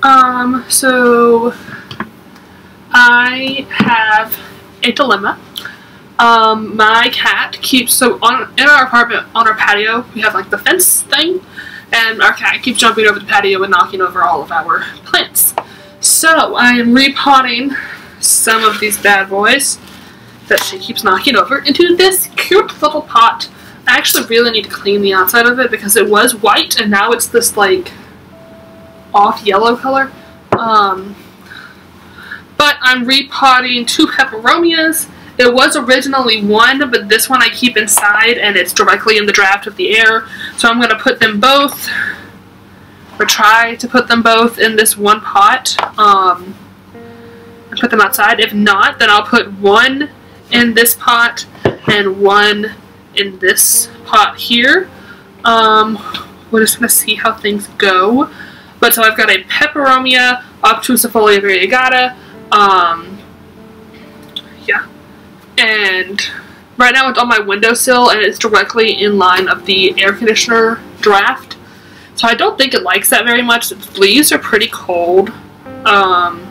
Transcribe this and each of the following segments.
So I have a dilemma. My cat keeps, in our apartment, on our patio, we have like the fence thing, and our cat keeps jumping over the patio and knocking over all of our plants. So I am repotting some of these bad boys that she keeps knocking over into this cute little pot. I actually really need to clean the outside of it because it was white and now it's this like off yellow color. But I'm repotting 2 peperomias. It was originally 1, but this one I keep inside and it's directly in the draft of the air. So I'm going to put them both, or try to put them both in this one pot and put them outside. If not, then I'll put 1 in this pot and 1 in this pot here. We're just going to see how things go. But so I've got a peperomia, obtusifolia variegata, yeah. And right now it's on my windowsill and it's directly in line of the air conditioner draft. So I don't think it likes that very much. Its leaves are pretty cold. And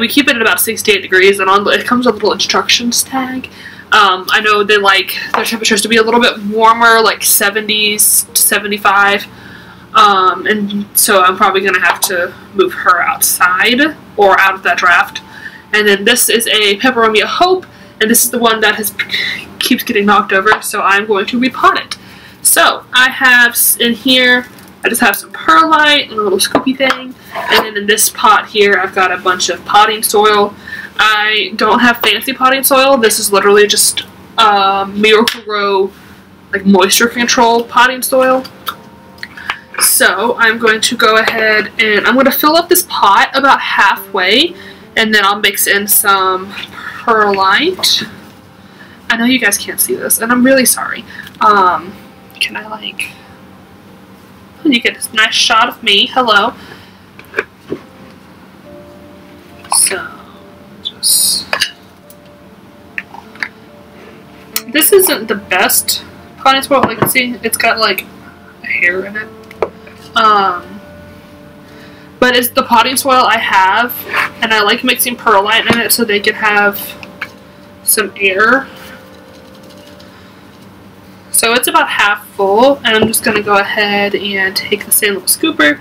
we keep it at about 68 degrees and it comes with a little instructions tag. I know they like their temperatures to be a little bit warmer, like 70s to 75. And so I'm probably going to have to move her outside or out of that draft. And then this is a Peperomia Hope, and this is the one that keeps getting knocked over, so I'm going to repot it. So I have in here, I just have some perlite and a little scoopy thing, and then in this pot here I've got a bunch of potting soil. I don't have fancy potting soil. This is literally just Miracle-Gro like moisture control potting soil. So I'm going to go ahead and I'm going to fill up this pot about halfway, and then I'll mix in some perlite. I know you guys can't see this, and I'm really sorry. Can I like... You get this nice shot of me. Hello. So, just... This isn't the best potting soil. Like, see, it's got like a hair in it. But it's the potting soil I have, and I like mixing perlite in it so they can have some air. So it's about half full, and I'm just going to go ahead and take the same little scooper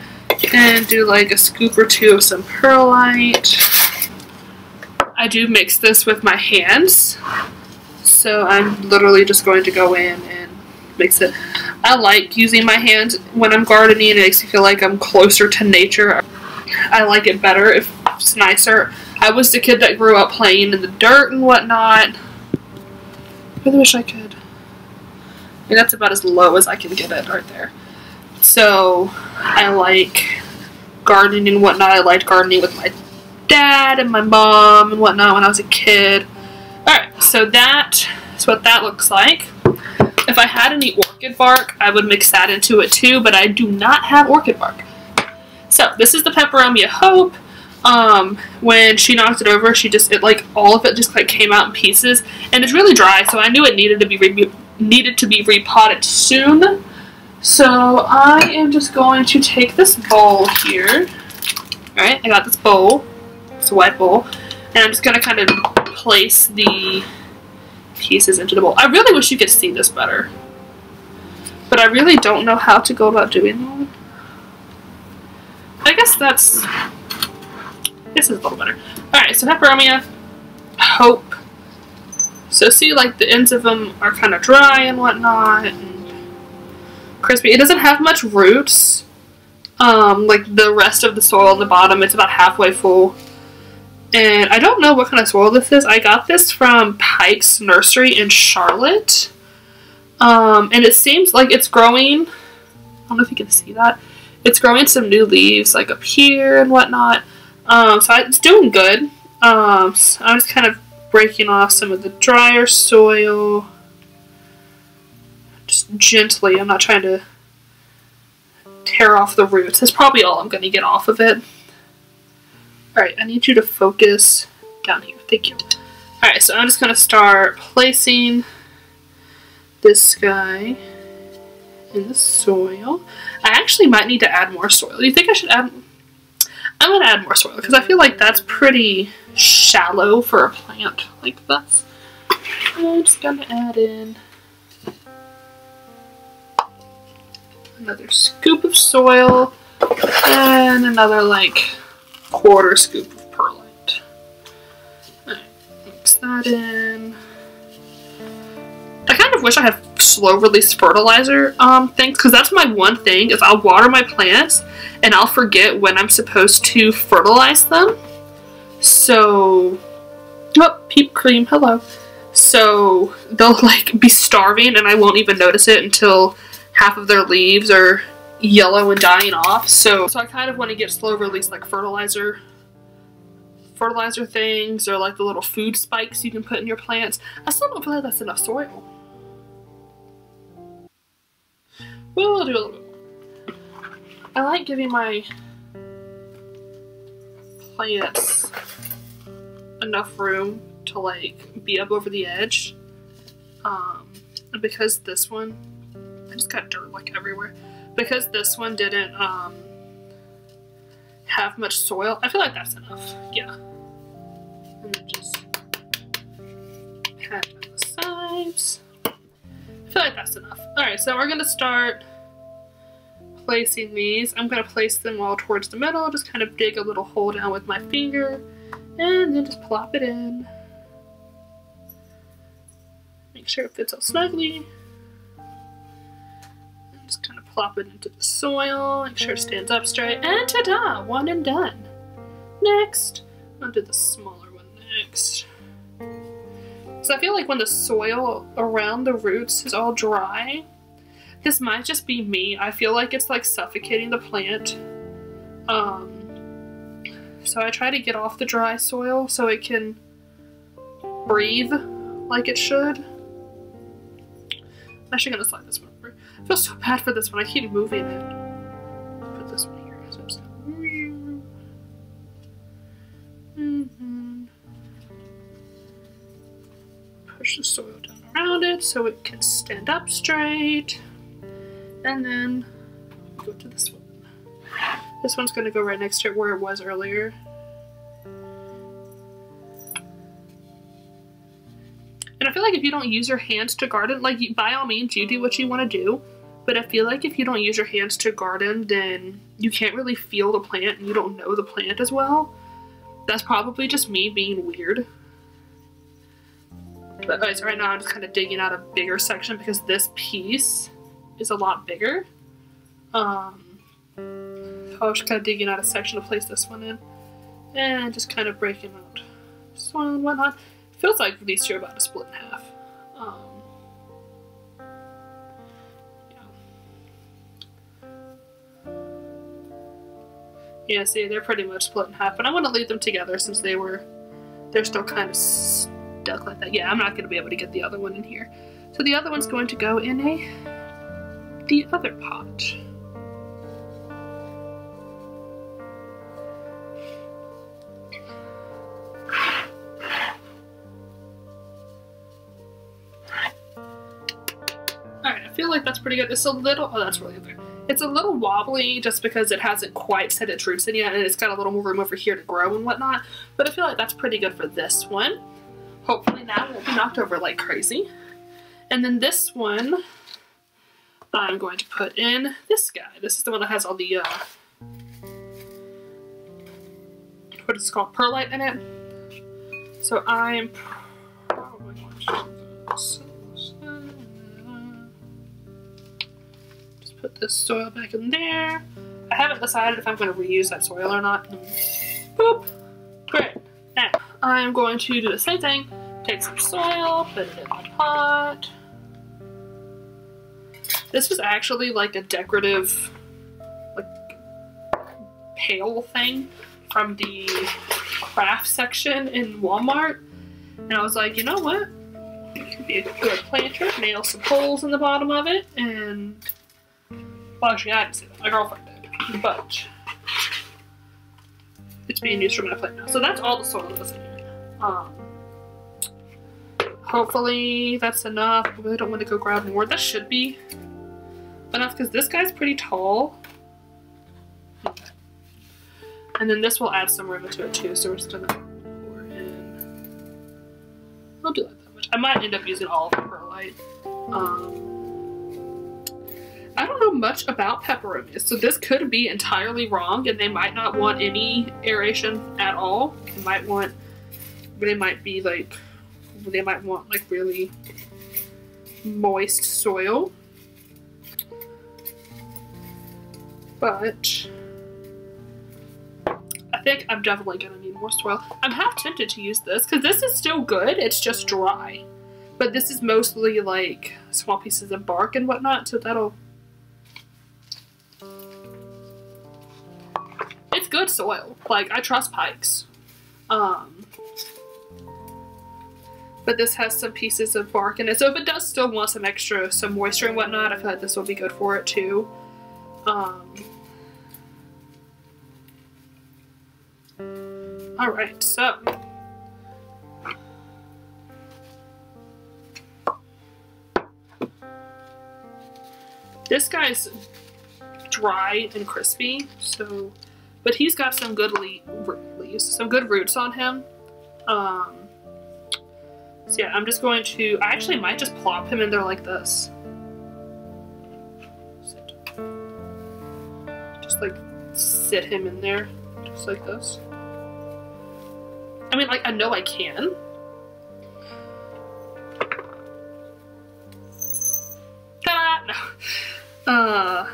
and do like a scoop or 2 of some perlite. I do mix this with my hands, so I'm literally just going to go in and mix it. I like using my hands when I'm gardening. It makes me feel like I'm closer to nature. I like it better if it's nicer. I was the kid that grew up playing in the dirt and whatnot. I really wish I could. I mean, that's about as low as I can get it right there. So I like gardening and whatnot. I liked gardening with my dad and my mom and whatnot when I was a kid. Alright, so that is what that looks like. If I had any orchid bark, I would mix that into it too, but I do not have orchid bark. So this is the Peperomia Hope. When she knocked it over, all of it just like came out in pieces, and it's really dry, so I knew it needed to be repotted soon. So I am just going to take this bowl here. Alright, I got this bowl. It's a white bowl. And I'm just going to kind of place the pieces into the bowl. I really wish you could see this better, but I really don't know how to go about doing that. I guess this is a little better. Alright, so Peperomia Hope. So see, like the ends of them are kind of dry and whatnot and crispy. It doesn't have much roots. Like the rest of the soil on the bottom, it's about halfway full. And I don't know what kind of soil this is. I got this from Pike's Nursery in Charlotte. And it seems like it's growing. I don't know if you can see that. It's growing some new leaves like up here and whatnot. So it's doing good. So I'm just kind of breaking off some of the drier soil. Just gently. I'm not trying to tear off the roots. That's probably all I'm going to get off of it. Alright, I need you to focus down here. Thank you. Alright, so I'm just going to start placing this guy in the soil. I actually might need to add more soil. Do you think I should add... I'm gonna add more soil because I feel like that's pretty shallow for a plant like this. I'm just gonna add in another scoop of soil and another like quarter scoop of perlite. Alright, mix that in. I kind of wish I had slow release fertilizer things, because that's my one thing is I'll water my plants and I'll forget when I'm supposed to fertilize them. So, oh, peep cream, hello. So they'll like be starving and I won't even notice it until half of their leaves are yellow and dying off. So I kind of want to get slow release like fertilizer things, or like the little food spikes you can put in your plants. I still don't feel like that's enough soil. We'll do a little bit more. I like giving my plants enough room to like be up over the edge. Because this one, I just got dirt like everywhere. Because this one didn't have much soil, I feel like that's enough. Yeah. And then just pat down the sides. I feel like that's enough. Alright, so we're gonna start placing these. I'm gonna place them all towards the middle, just kind of dig a little hole down with my finger, and then just plop it in. Make sure it fits all snugly. And just kind of plop it into the soil, make sure it stands up straight, and ta-da! One and done. Next, I'll do the smaller one next. So I feel like when the soil around the roots is all dry, this might just be me, I feel like it's like suffocating the plant. So I try to get off the dry soil so it can breathe like it should. I'm actually gonna slide this one over. I feel so bad for this one, I keep moving it. Put this one here. So I'm just push the soil down around it so it can stand up straight. And then go to this one. This one's going to go right next to it where it was earlier. And I feel like if you don't use your hands to garden, like by all means you do what you want to do, but I feel like if you don't use your hands to garden, then you can't really feel the plant and you don't know the plant as well. That's probably just me being weird. But so right now I'm just kind of digging out a bigger section because this piece is a lot bigger. I was kind of digging out a section to place this one in. And just kind of breaking out soil and whatnot. It feels like these two are about to split in half. Yeah, see, they're pretty much split in half. But I want to leave them together since they're still kind of stuck like that. Yeah, I'm not going to be able to get the other one in here. So the other one's going to go in the other pot. Alright, I feel like that's pretty good. It's a little, oh, that's really good. It's a little wobbly just because it hasn't quite set its roots in yet, and it's got a little more room over here to grow and whatnot. But I feel like that's pretty good for this one. Hopefully that won't be knocked over like crazy. And then this one, I'm going to put in this guy. This is the one that has all the, what is it called, perlite in it. So I'm probably going to do this. Just put this soil back in there. I haven't decided if I'm going to reuse that soil or not. Boop. Great. Now, I'm going to do the same thing. Take some soil, put it in my pot. This was actually like a decorative, like, pail thing from the craft section in Walmart. And I was like, you know what? It could be a good planter. Nail some holes in the bottom of it. And, well, actually, I didn't say that. My girlfriend did. But it's being used for my plant now. So that's all the soil that's in here. Hopefully that's enough. I really don't want to go grab more. That should be enough because this guy's pretty tall. Okay. And then this will add some room into it too, so we're just gonna pour in. I'll do like that much. I might end up using all of the perlite. I don't know much about peperomias, so this could be entirely wrong, and they might not want any aeration at all. They might want like really moist soil. But I think I'm definitely gonna need more soil. I'm half tempted to use this because this is still good, it's just dry. But this is mostly like small pieces of bark and whatnot, so that'll... It's good soil. Like, I trust Pikes. But this has some pieces of bark in it, so if it does still want some moisture and whatnot, I feel like this will be good for it too. Alright, so this guy's dry and crispy, so, but he's got some good leaves, some good roots on him. So yeah, I'm just going to, I actually might just plop him in there like this. Just like sit him in there, just like this. I mean, like, I know I can. Ta-da! No.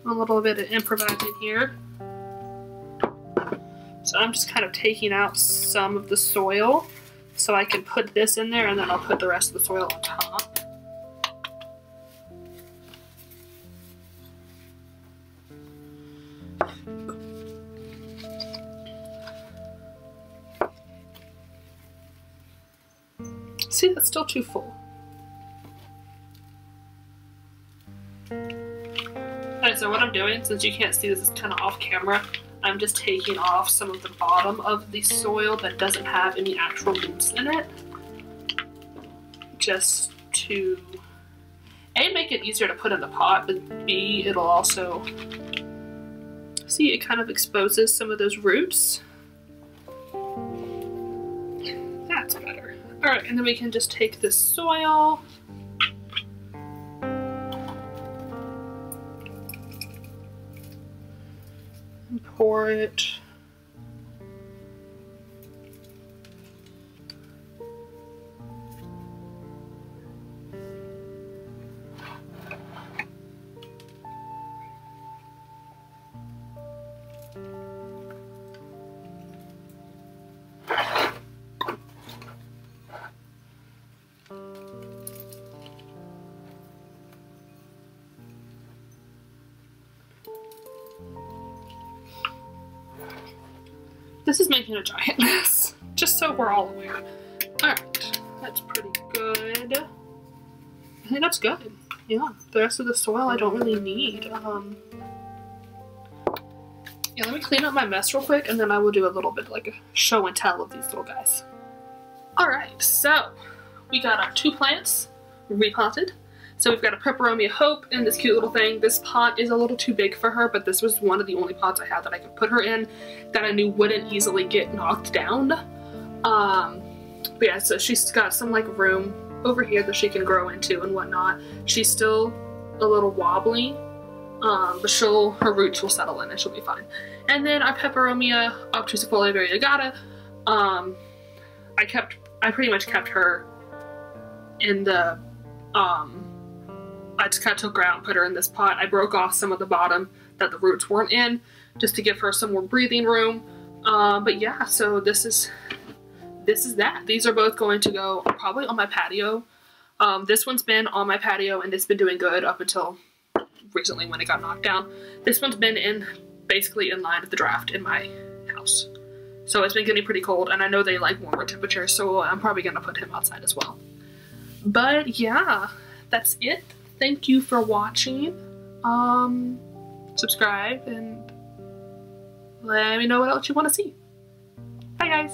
A little bit of improvising here. So I'm just kind of taking out some of the soil so I can put this in there, and then I'll put the rest of the soil on top. See, that's still too full. Alright, so what I'm doing, since you can't see this, is kind of off camera, I'm just taking off some of the bottom of the soil that doesn't have any actual roots in it. Just to, A, make it easier to put in the pot, but B, it'll also, see, it kind of exposes some of those roots. That's better. Alright, and then we can just take this soil, and pour it This is making a giant mess, just so we're all aware. Alright, that's pretty good. I think that's good. Yeah, the rest of the soil I don't really need. Yeah, let me clean up my mess real quick, and then I will do a little bit like a show and tell of these little guys. Alright, so we got our 2 plants repotted. So we've got a Peperomia Hope in this cute little thing. This pot is a little too big for her, but this was one of the only pots I had that I could put her in that I knew wouldn't easily get knocked down. But yeah, so she's got some like room over here that she can grow into and whatnot. She's still a little wobbly, but her roots will settle in and she'll be fine. And then our Peperomia obtusifolia variegata, I pretty much kept her in the, I just kind of took her out and put her in this pot. I broke off some of the bottom that the roots weren't in just to give her some more breathing room. But yeah, so this is that. These are both going to go probably on my patio. This one's been on my patio and it's been doing good up until recently when it got knocked down. This one's been basically in line with the draft in my house. So it's been getting pretty cold, and I know they like warmer temperatures, so I'm probably gonna put him outside as well. But yeah, that's it. thank you for watching. Subscribe and let me know what else you want to see. Bye guys!